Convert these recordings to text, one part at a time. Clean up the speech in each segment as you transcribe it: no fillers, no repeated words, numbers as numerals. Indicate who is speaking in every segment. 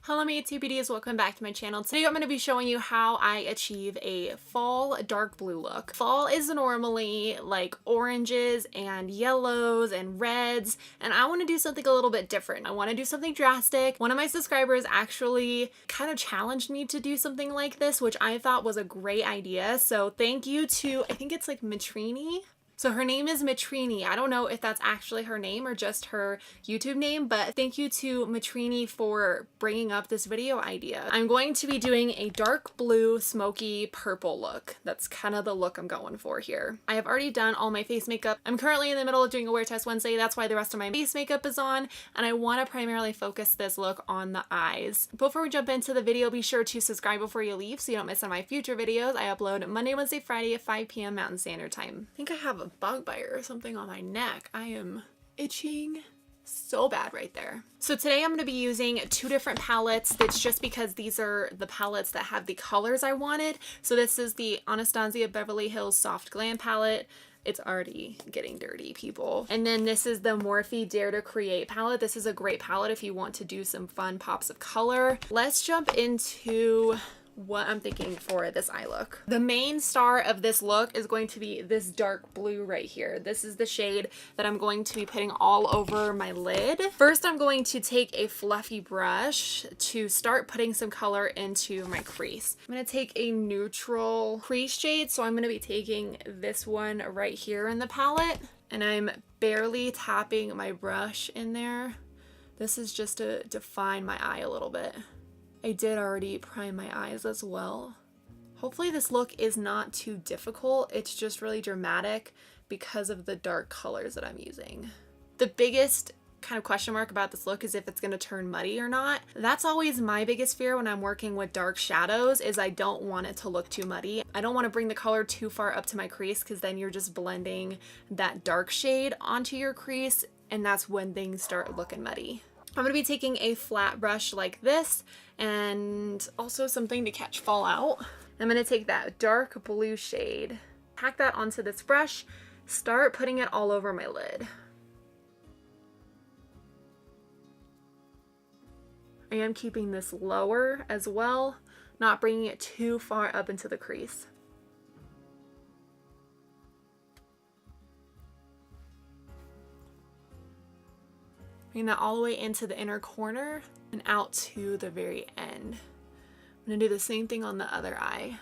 Speaker 1: Hello my TPDs, welcome back to my channel. Today I'm going to be showing you how I achieve a fall dark blue look. Fall is normally like oranges and yellows and reds, and I want to do something a little bit different. I want to do something drastic. One of my subscribers actually kind of challenged me to do something like this, which I thought was a great idea. So thank you to, I think it's like Matrini. So her name is Matrini. I don't know if that's actually her name or just her YouTube name, but thank you to Matrini for bringing up this video idea. I'm going to be doing a dark blue, smoky purple look. That's kind of the look I'm going for here. I have already done all my face makeup. I'm currently in the middle of doing a wear test Wednesday. That's why the rest of my face makeup is on, and I want to primarily focus this look on the eyes. Before we jump into the video, be sure to subscribe before you leave so you don't miss on my future videos. I upload Monday, Wednesday, Friday at 5 p.m. Mountain Standard Time. I think I have a bug bite or something on my neck. I am itching so bad right there. So today I'm going to be using two different palettes. That's just because these are the palettes that have the colors I wanted. So this is the Anastasia Beverly Hills Soft Glam palette. It's already getting dirty, people. And then this is the Morphe Dare to Create palette. This is a great palette if you want to do some fun pops of color. Let's jump into what I'm thinking for this eye look. The main star of this look is going to be this dark blue right here. This is the shade that I'm going to be putting all over my lid. First, I'm going to take a fluffy brush to start putting some color into my crease. I'm going to take a neutral crease shade, so I'm going to be taking this one right here in the palette, and I'm barely tapping my brush in there. This is just to define my eye a little bit. I did already prime my eyes as well. Hopefully this look is not too difficult. It's just really dramatic because of the dark colors that I'm using. The biggest kind of question mark about this look is if it's going to turn muddy or not. That's always my biggest fear when I'm working with dark shadows, is I don't want it to look too muddy. I don't want to bring the color too far up to my crease because then you're just blending that dark shade onto your crease, and that's when things start looking muddy. I'm going to be taking a flat brush like this and also something to catch fallout. I'm going to take that dark blue shade, pack that onto this brush, start putting it all over my lid. I am keeping this lower as well, not bringing it too far up into the crease. Bring that all the way into the inner corner and out to the very end. I'm going to do the same thing on the other eye.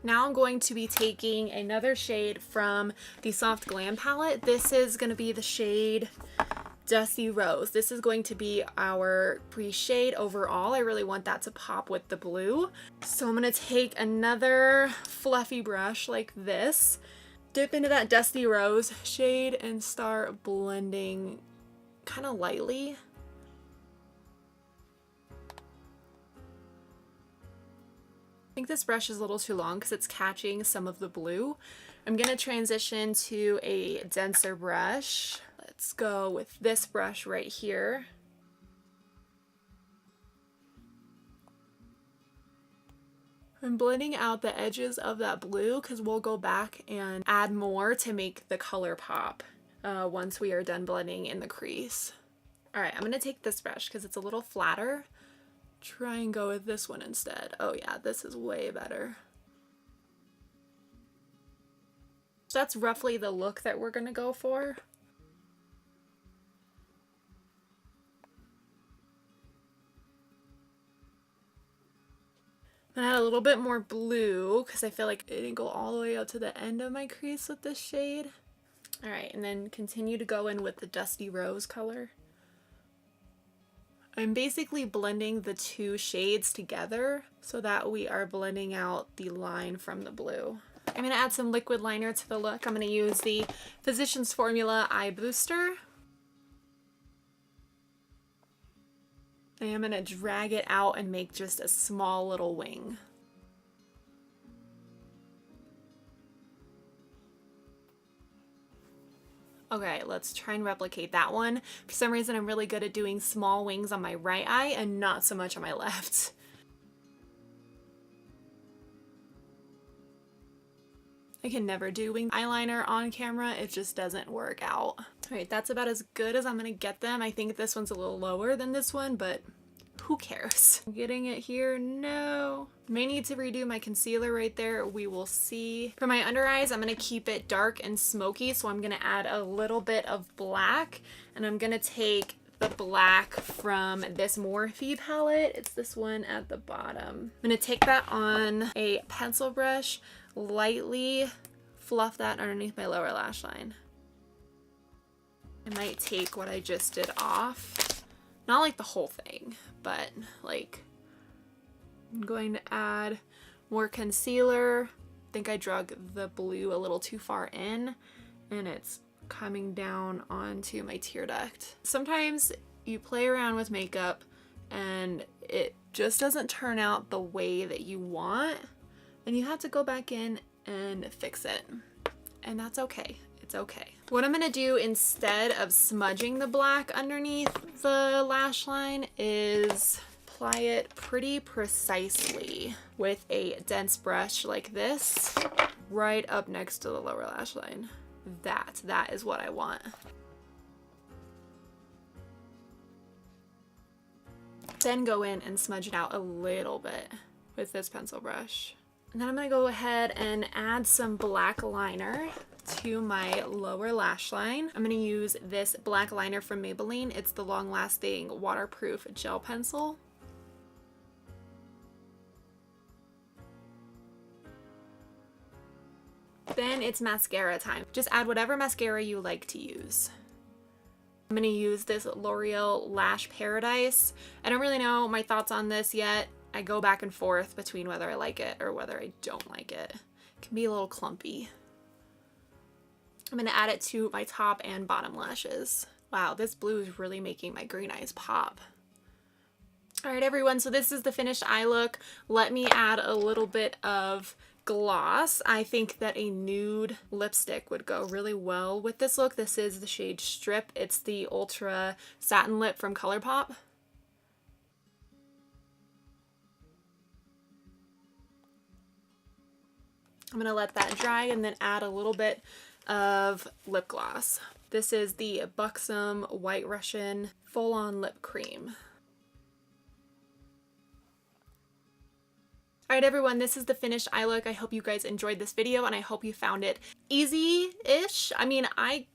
Speaker 1: Now I'm going to be taking another shade from the Soft Glam palette. This is going to be the shade Dusty Rose. This is going to be our crease shade overall. I really want that to pop with the blue. So I'm going to take another fluffy brush like this, dip into that Dusty Rose shade, and start blending kind of lightly. I think this brush is a little too long because it's catching some of the blue. I'm going to transition to a denser brush. Let's go with this brush right here. I'm blending out the edges of that blue because we'll go back and add more to make the color pop once we are done blending in the crease. All right, I'm going to take this brush because it's a little flatter. Try and go with this one instead. Oh yeah, this is way better. So that's roughly the look that we're going to go for. And add a little bit more blue because I feel like it didn't go all the way up to the end of my crease with this shade. All right, and then continue to go in with the Dusty Rose color. I'm basically blending the two shades together so that we are blending out the line from the blue. I'm going to add some liquid liner to the look. I'm going to use the Physicians Formula Eye Booster. I am going to drag it out and make just a small little wing. Okay, let's try and replicate that one. For some reason, I'm really good at doing small wings on my right eye and not so much on my left. I can never do wing eyeliner on camera. It just doesn't work out. All right, that's about as good as I'm gonna get them. I think this one's a little lower than this one, but who cares? Getting it here, no. May need to redo my concealer right there, we will see. For my under eyes, I'm gonna keep it dark and smoky, so I'm gonna add a little bit of black, and I'm gonna take the black from this Morphe palette. It's this one at the bottom. I'm gonna take that on a pencil brush, lightly fluff that underneath my lower lash line. I might take what I just did off. Not like the whole thing, but like I'm going to add more concealer. I think I drug the blue a little too far in and it's coming down onto my tear duct. Sometimes you play around with makeup and it just doesn't turn out the way that you want, and you have to go back in and fix it. And that's okay. It's okay. What I'm gonna do instead of smudging the black underneath the lash line is apply it pretty precisely with a dense brush like this right up next to the lower lash line. That is what I want. Then go in and smudge it out a little bit with this pencil brush. And then I'm gonna go ahead and add some black liner to my lower lash line. I'm gonna use this black liner from Maybelline. It's the long-lasting waterproof gel pencil. Then it's mascara time. Just add whatever mascara you like to use. I'm gonna use this L'Oreal Lash Paradise. I don't really know my thoughts on this yet. I go back and forth between whether I like it or whether I don't like it. It can be a little clumpy. I'm gonna add it to my top and bottom lashes. Wow, this blue is really making my green eyes pop. All right, everyone, so this is the finished eye look. Let me add a little bit of gloss. I think that a nude lipstick would go really well with this look. This is the shade Strip. It's the Ultra Satin Lip from ColourPop. I'm gonna let that dry and then add a little bit of lip gloss. This is the Buxom White Russian Full-On Lip Cream. Alright everyone, this is the finished eye look. I hope you guys enjoyed this video and I hope you found it easy-ish. I mean, I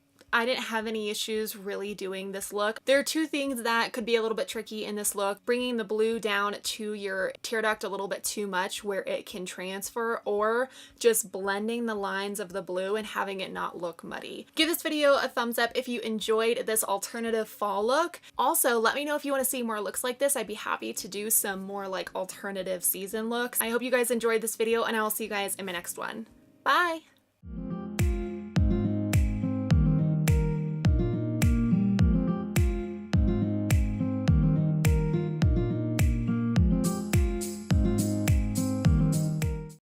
Speaker 1: didn't have any issues really doing this look. There are two things that could be a little bit tricky in this look. Bringing the blue down to your tear duct a little bit too much where it can transfer, or just blending the lines of the blue and having it not look muddy. Give this video a thumbs up if you enjoyed this alternative fall look. Also, let me know if you want to see more looks like this. I'd be happy to do some more like alternative season looks. I hope you guys enjoyed this video and I will see you guys in my next one. Bye!